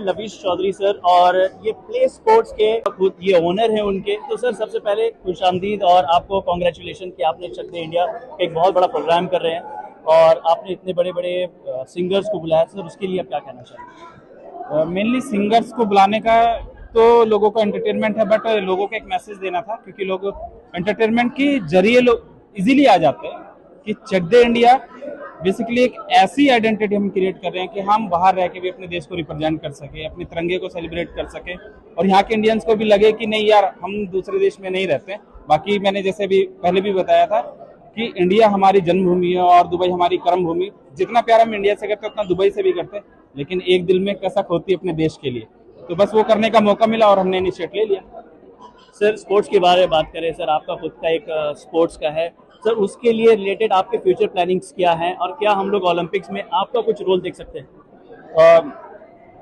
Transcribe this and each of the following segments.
Lovish Chaudhary sir, और ये play sports के खुद ये ओनर हैं उनके। तो सर सबसे पहले खुशामदीद और आपको कॉन्ग्रेचुलेशन कि आपने चक दे इंडिया एक बहुत बड़ा प्रोग्राम कर रहे हैं और आपने इतने बड़े बड़े सिंगर्स को बुलाया। सर उसके लिए आप क्या कहना चाहेंगे? मेनली सिंगर्स को बुलाने का तो लोगों का एंटरटेनमेंट है, बट लोगों को एक मैसेज देना था, क्योंकि लोग एंटरटेनमेंट के जरिए लोग इजीली आ जाते हैं कि चक दे इंडिया बेसिकली एक ऐसी आइडेंटिटी हम क्रिएट कर रहे हैं कि हम बाहर रह के भी अपने देश को रिप्रेजेंट कर सके, अपने तिरंगे को सेलिब्रेट कर सके और यहाँ के इंडियंस को भी लगे कि नहीं यार हम दूसरे देश में नहीं रहते। बाकी मैंने जैसे भी पहले भी बताया था कि इंडिया हमारी जन्मभूमि है और दुबई हमारी कर्म भूमि। जितना प्यार हम इंडिया से करते हैं उतना दुबई से भी करते हैं, लेकिन एक दिल में कसक होती है अपने देश के लिए। तो बस वो करने का मौका मिला और हमने इनिशिएट ले लिया। सर स्पोर्ट्स के बारे में बात करें, सर आपका खुद का एक स्पोर्ट्स का है, सर उसके लिए रिलेटेड आपके फ्यूचर प्लानिंग्स क्या हैं और क्या हम लोग ओलंपिक्स में आपका कुछ रोल देख सकते हैं?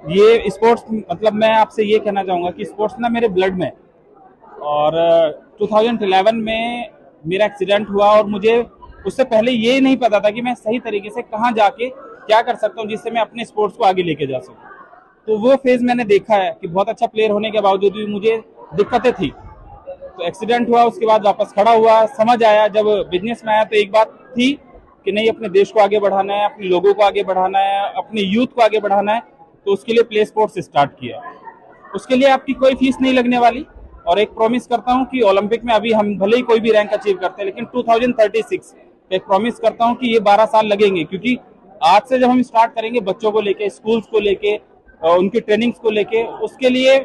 ये स्पोर्ट्स मतलब मैं आपसे ये कहना चाहूँगा कि स्पोर्ट्स ना मेरे ब्लड में, और 2011 में मेरा एक्सीडेंट हुआ और मुझे उससे पहले ये नहीं पता था कि मैं सही तरीके से कहाँ जाके क्या कर सकता हूँ जिससे मैं अपने स्पोर्ट्स को आगे लेके जा सकूँ। तो वो फेज मैंने देखा है कि बहुत अच्छा प्लेयर होने के बावजूद भी मुझे दिक्कतें थी। तो एक्सीडेंट हुआ, उसके बाद वापस खड़ा हुआ, समझ आया जब बिजनेस में आया तो एक बात थी कि नहीं अपने देश को आगे बढ़ाना है, अपने लोगों को आगे बढ़ाना है, अपने यूथ को आगे बढ़ाना है। तो उसके लिए प्ले स्पोर्ट्स स्टार्ट किया। उसके लिए आपकी कोई फीस नहीं लगने वाली और एक प्रॉमिस करता हूं कि ओलंपिक में अभी हम भले ही कोई भी रैंक अचीव करते हैं, लेकिन 2036 एक प्रॉमिस करता हूं कि ये 12 साल लगेंगे, क्योंकि आज से जब हम स्टार्ट करेंगे बच्चों को लेके, स्कूल्स को लेके, उनकी ट्रेनिंग्स को लेके, उसके लिए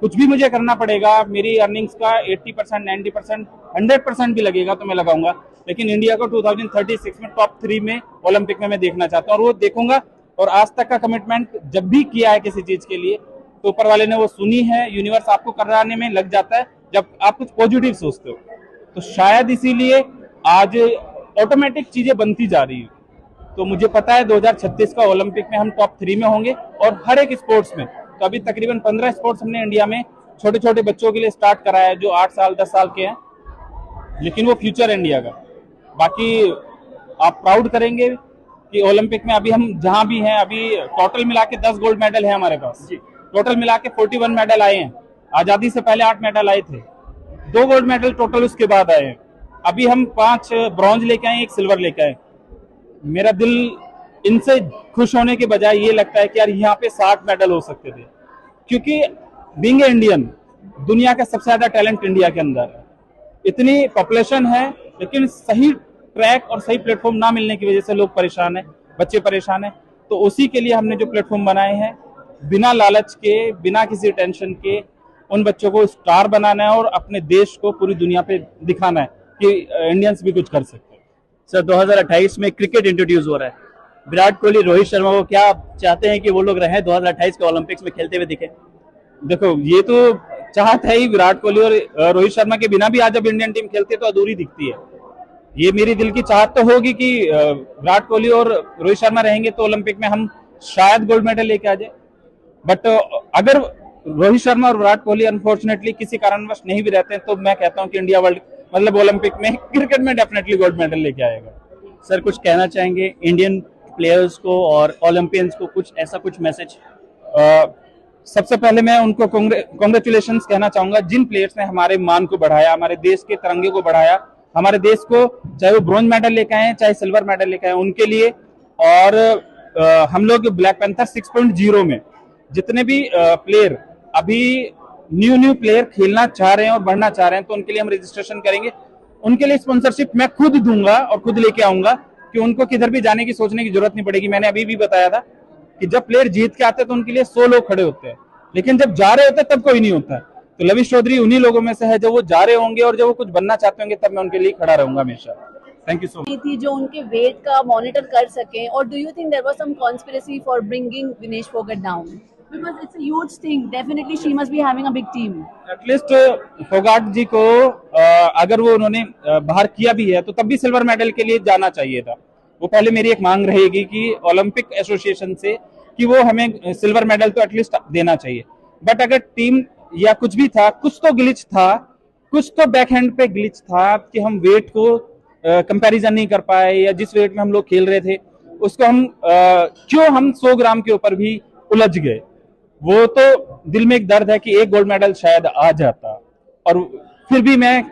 कुछ भी मुझे करना पड़ेगा। मेरी अर्निंग्स का 80%, 90%, 100% भी लगेगा तो मैं लगाऊंगा, लेकिन इंडिया को 2036 में टॉप 3 में ओलंपिक में मैं देखना चाहता हूँ और वो देखूंगा। और आज तक का कमिटमेंट जब भी किया है किसी चीज के लिए तो ऊपर वाले ने वो सुनी है। यूनिवर्स आपको कराने में लग जाता है जब आप कुछ पॉजिटिव सोचते हो, तो शायद इसीलिए आज ऑटोमेटिक चीजें बनती जा रही है। तो मुझे पता है 2036 का ओलंपिक में हम टॉप 3 में होंगे और हर एक स्पोर्ट्स में। तो अभी तकरीबन 15 स्पोर्ट्स हमने इंडिया में छोटे छोटे बच्चों के लिए स्टार्ट कराया है जो 8 साल 10 साल के हैं, लेकिन वो फ्यूचर है इंडिया का। बाकी आप प्राउड करेंगे कि ओलंपिक में अभी हम जहां भी हैं, अभी टोटल मिला के 10 गोल्ड मेडल है हमारे पास। टोटल मिला के 41 मेडल आए हैं। आजादी से पहले 8 मेडल आए थे, 2 गोल्ड मेडल टोटल उसके बाद आए हैं। अभी हम 5 ब्रॉन्ज लेके आए, 1 सिल्वर लेके आए। मेरा दिल इनसे खुश होने के बजाय ये लगता है कि यार यहाँ पे 60 मेडल हो सकते थे, क्योंकि बीइंग इंडियन दुनिया का सबसे ज्यादा टैलेंट इंडिया के अंदर है। इतनी पॉपुलेशन है, लेकिन सही ट्रैक और सही प्लेटफॉर्म ना मिलने की वजह से लोग परेशान हैं, बच्चे परेशान हैं। तो उसी के लिए हमने जो प्लेटफॉर्म बनाए हैं, बिना लालच के, बिना किसी टेंशन के, उन बच्चों को स्टार बनाना है और अपने देश को पूरी दुनिया पे दिखाना है कि इंडियंस भी कुछ कर सकते हैं। सर 2028 में क्रिकेट इंट्रोड्यूस हो रहा है। विराट कोहली, रोहित शर्मा को क्या चाहते हैं कि वो लोग रहें 2028 के ओलंपिक्स में खेलते हुए दिखे? देखो ये तो चाहत है ही, विराट कोहली और रोहित शर्मा के बिना भी आज जब इंडियन टीम खेलती है तो अधूरी दिखती है। ये मेरी दिल की चाहत तो होगी कि विराट कोहली और रोहित शर्मा रहेंगे तो ओलंपिक में हम शायद गोल्ड मेडल लेके आ जाए। बट अगर रोहित शर्मा और विराट कोहली अनफॉर्चुनेटली किसी कारणवश नहीं भी रहते हैं तो मैं कहता हूं कि इंडिया वर्ल्ड मतलब ओलंपिक में क्रिकेट में डेफिनेटली गोल्ड मेडल लेके आएगा। सर कुछ कहना चाहेंगे इंडियन प्लेयर्स को और ओलंपियंस को, कुछ ऐसा कुछ मैसेज? सबसे पहले मैं उनको कॉन्ग्रेचुलेशंस कहना चाहूंगा जिन प्लेयर्स ने हमारे मान को बढ़ाया, हमारे देश के तिरंगे को बढ़ाया, हमारे देश को चाहे वो ब्रॉन्ज मेडल लेके आए चाहे सिल्वर मेडल लेके आए, उनके लिए। और हम लोग ब्लैक पैंथर 6.0 में जितने भी प्लेयर अभी न्यू प्लेयर खेलना चाह रहे हैं और बढ़ना चाह रहे हैं तो उनके लिए हम रजिस्ट्रेशन करेंगे। उनके लिए स्पॉन्सरशिप मैं खुद दूंगा और खुद लेके आऊंगा कि उनको किधर भी जाने की सोचने की जरूरत नहीं पड़ेगी। मैंने अभी भी बताया था कि जब प्लेयर जीत के आते हैं तो उनके लिए 100 लोग खड़े होते हैं, लेकिन जब जा रहे होते हैं तब कोई नहीं होता है। तो लवीश चौधरी उन्हीं लोगों में से है जब वो जा रहे होंगे और जब वो कुछ बनना चाहते होंगे तब मैं उनके लिए खड़ा रहूंगा हमेशा। Thank you so much. थी जो उनके वेट का मॉनिटर कर सके, और do you think there was some conspiracy for bringing Vinesh Phogat down? Because it's a huge thing. Definitely she must be having a big team. At least Phogat ji को अगर वो उन्होंने बाहर किया भी है तो तब भी सिल्वर मेडल के लिए जाना चाहिए था। वो पहले मेरी एक मांग रहेगी कि ओलंपिक एसोसिएशन से कि वो हमें सिल्वर मेडल तो एटलीस्ट देना चाहिए। बट अगर टीम या कुछ भी था, कुछ तो ग्लिच था, कुछ तो बैक हैंड पे ग्लिच था कि हम वेट को कंपैरिजन नहीं कर पाए, या जिस वेट में हम लोग खेल रहे थे उसको हम क्यों हम 100 ग्राम के ऊपर भी उलझ गए। वो तो दिल में एक दर्द है कि एक गोल्ड मेडल शायद आ जाता, और फिर भी मैं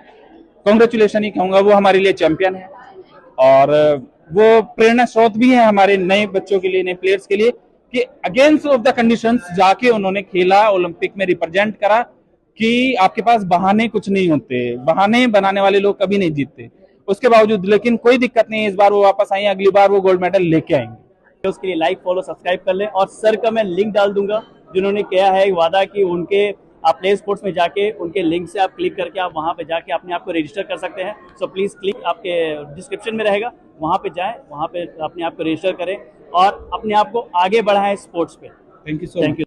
कॉन्ग्रेचुलेशन ही कहूंगा। वो हमारे लिए चैंपियन है और वो प्रेरणा स्रोत भी है हमारे नए बच्चों के लिए, नए प्लेयर्स के लिए, कि अगेंस्ट ऑफ द कंडीशंस जाके उन्होंने खेला, ओलंपिक में रिप्रेजेंट करा। कि आपके पास बहाने कुछ नहीं होते, बहाने बनाने वाले लोग कभी नहीं जीतते। उसके बावजूद लेकिन कोई दिक्कत नहीं है, इस बार वो वापस आई, अगली बार वो गोल्ड मेडल लेके आएंगे। उसके लिए लाइक फॉलो सब्सक्राइब कर लें, और सर का मैं लिंक डाल दूंगा, जिन्होंने किया है वादा कि उनके आप प्ले स्पोर्ट्स में जाके उनके लिंक से आप क्लिक करके आप वहां पे जाके अपने आप को रजिस्टर कर सकते हैं। सो प्लीज़ क्लिक, आपके डिस्क्रिप्शन में रहेगा, वहां पे जाएं, वहां पे अपने आप को रजिस्टर करें और अपने आप को आगे बढ़ाएं स्पोर्ट्स पे। Thank you so much.